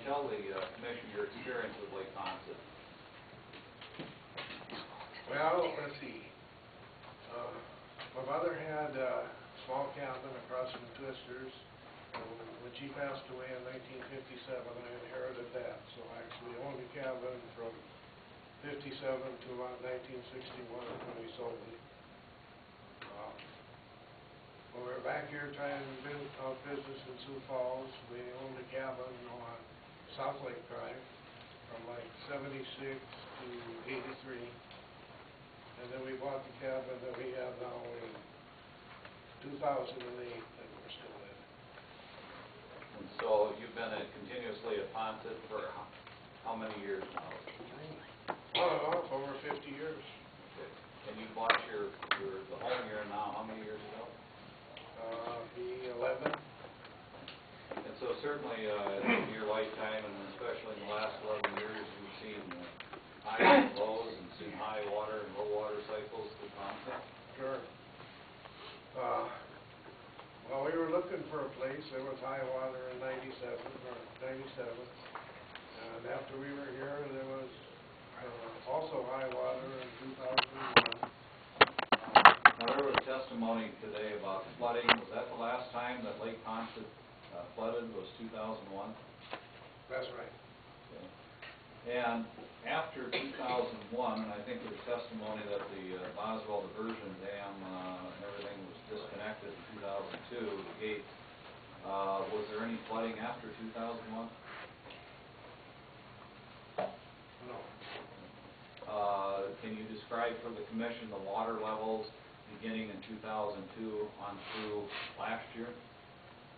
tell the commission your experience with Lake Quonset? Well, let's see. My mother had a small cabin across from Twisters. When she passed away in 1957, I inherited that. So I actually owned a cabin from 57 to about 1961 when we sold it. When we were back here trying to build business in Sioux Falls, we owned a cabin on South Lake Drive from like 76 to 83. And then we bought the cabin that we have now in 2008 that we're still in. And so you've been continuously at Quonset for how many years now? On and off, over 50 years. Okay. And you bought the home you're in now how many years ago? Be 11. And so certainly in your lifetime, and especially in the last 11 years, you've seen highs and lows and seen high water and low water cycles at Quonset. Sure. Well, we were looking for a place. There was high water in 97. And after we were here, there was also high water in 2001. Now, there was testimony today about flooding. Was that the last time that Lake Quonset flooded was 2001? That's right. Okay. And after 2001, and I think there's testimony that the Boswell Diversion Dam and everything was disconnected in 2002, the gate. Was there any flooding after 2001? No. Can you describe for the commission the water levels beginning in 2002 on through last year?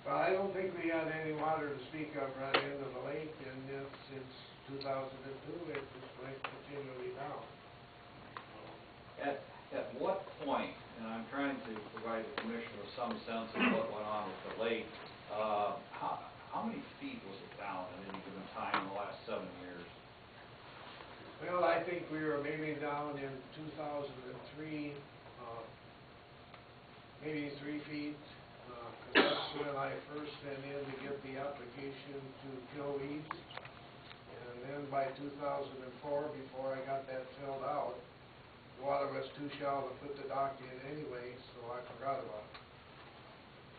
Well, I don't think we had any water to speak of right into the lake, and since 2002, it just went continually down. At what point, and I'm trying to provide the commission with some sense of what went on with the lake, how many feet was it down at any given time in the last 7 years? Well, I think we were maybe down in 2003, maybe 3 feet, because that's when I first went in to get the application to kill weeds. And then by 2004, before I got that filled out, the water was too shallow to put the dock in anyway, so I forgot about it.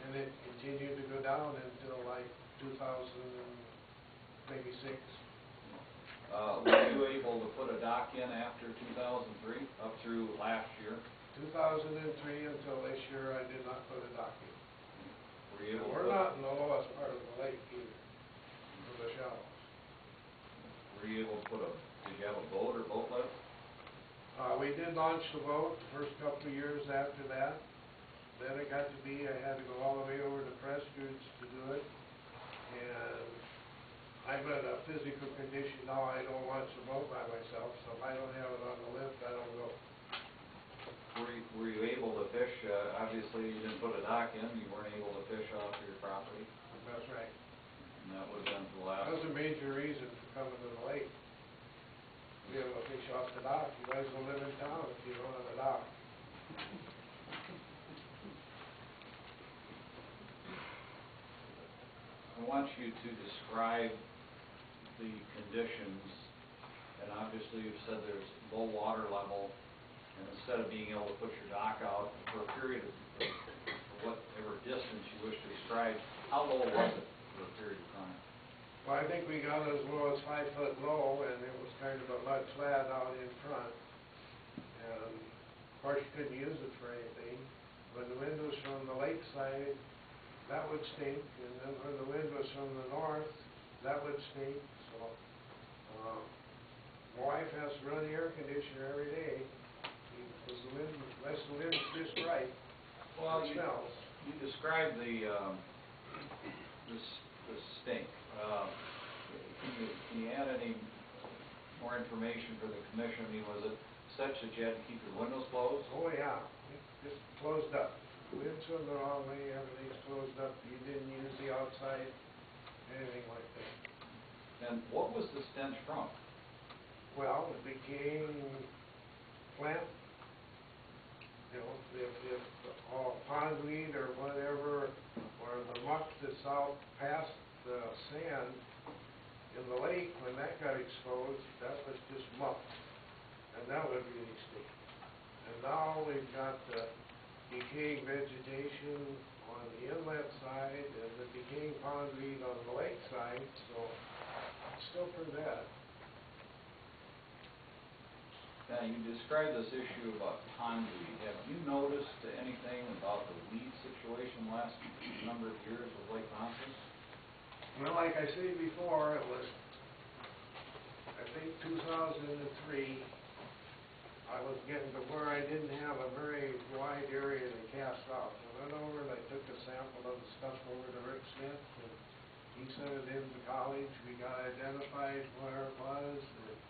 And it continued to go down until like 2000 and maybe 6. Were you able to put a dock in after 2003, up through last year? 2003 until this year, I did not put a dock in. Were you able We're not in the lowest part of the lake either, for the shallows. Were you able to did you have a boat or boat lift? We did launch the boat the first couple of years after that. Then it got to be I had to go all the way over to Prestridge to do it. And I'm in a physical condition now, I don't launch the boat by myself, so if I don't have it on the lift, I don't go. Were you able to fish? Obviously, you didn't put a dock in. You weren't able to fish off your property. That's right. And that would have been the last. That was a major reason for coming to the lake. To be able to fish off the dock. You guys will live in town if you don't have a dock. I want you to describe the conditions, and obviously you've said there's low water level, and instead of being able to put your dock out for a period of whatever distance you wish to describe, how low was it for a period of time? Well, I think we got as low as 5 foot low, and it was kind of a mud flat out in front. And of course you couldn't use it for anything. When the wind was from the lake side, that would stink, and then when the wind was from the north, that would stink. So my wife has to run the air conditioner every day because unless the wind's just right, well, it smells. You described the stink. Can you add any more information for the commission? I mean, was it such that you had to keep your windows closed? Oh yeah, it just closed up. Wind's from the wrong way, everything's closed up. You didn't use the outside, anything like that. And what was the stench from? Well, it became plant, you know, if pondweed or whatever, or the muck that's out past the sand in the lake, when that got exposed, that was just muck, and that would really stink. And now we've got the decaying vegetation on the inlet side and the decaying pondweed on the lake side, so it's still pretty bad. Now, you described this issue about pondweed. Have you noticed anything about the weed situation last number of years with Lake Ponce? Well, like I said before, it was, I think 2003, I was getting to where I didn't have a very wide area to cast off. I went over and I took a sample of the stuff over to Rick Smith, and he sent it in to college. We got identified where it was, and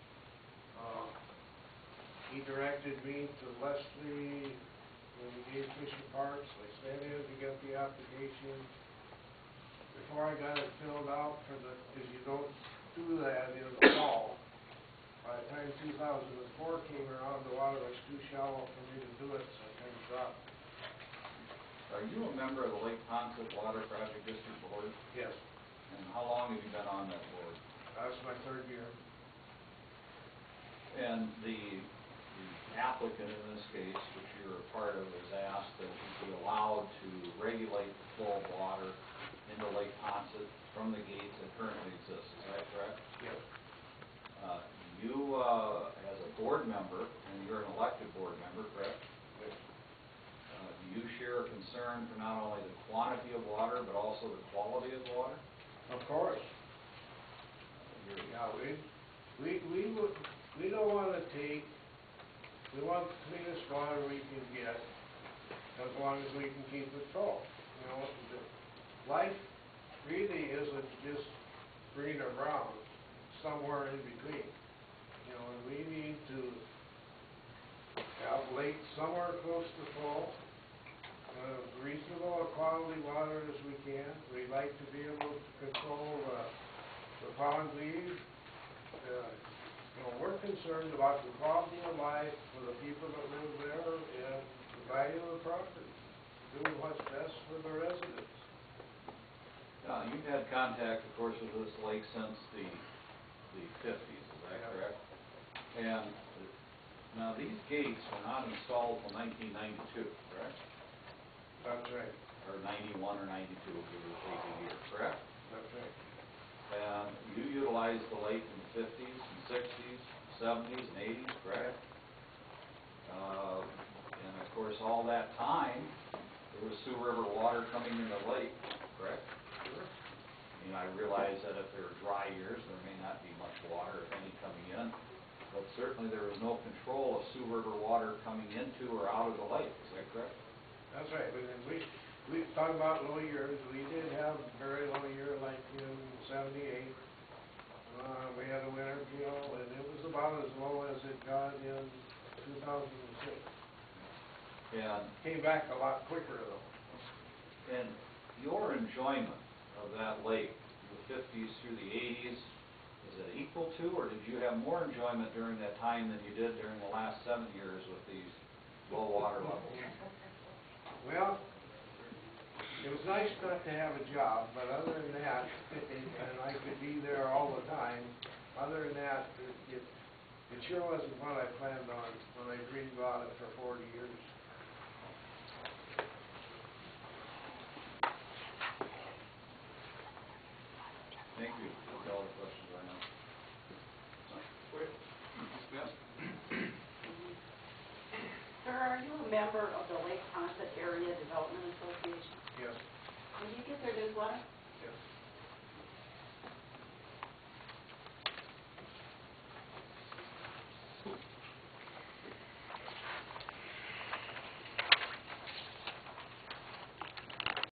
he directed me to Leslie when we gave Fisher Parks. I sent in to get the application. Before I got it filled out for the, because you don't do that in the fall. By the time 2004 came around, the water was too shallow for me to do it, so I kind of dropped. Are you a member of the Lake Ponce Water Project District Board? Yes. And how long have you been on that board? That was my third year. And the applicant in this case, which you're a part of, was asked that he be allowed to regulate the flow of water into Lake Ponce from the gates that currently exist. Is that correct? Yes. You, as a board member, and you're an elected board member, correct? Yes. Do you share a concern for not only the quantity of water, but also the quality of the water? Of course. Yeah, we don't want to take, we want the cleanest water we can get, as long as we can keep it full. You know, life really isn't just green or brown, somewhere in between. You know, and we need to have lakes somewhere close to full, reasonable quality water as we can. We'd like to be able to control the pondweed. You know, we're concerned about the quality of life for the people that live there and the value of the property. Doing what's best for the residents. You've had contact, of course, with this lake since the 50s, is that correct? And now these gates were not installed until 1992, correct? That's right. Or 91 or 92, give or take a year, correct? That's right. And you utilized the lake in the 50s and 60s, 70s and 80s, correct? And of course, all that time, there was Sioux River water coming in the lake, correct? Sure. I mean, I realize that if there are dry years, there may not be much water, if any, coming in. But certainly there was no control of Sioux River water coming into or out of the lake, is that correct? That's right. We talk about low years. We did have a very low year, like in '78. We had a winter deal, and it was about as low as it got in 2006. And Came back a lot quicker, though. And your enjoyment of that lake, the 50s through the 80s, is it equal to, or did you have more enjoyment during that time than you did during the last 7 years with these low water levels? Well, it was nice not to have a job, but other than that, and I could be there all the time, other than that, it sure wasn't what I planned on when I dreamed about it for 40 years. Thank you. That's all the questions I have. Wait, Smith? Sir, are you a member of the Lake Ponce Area Development Association? Yes. Did you get their newsletter?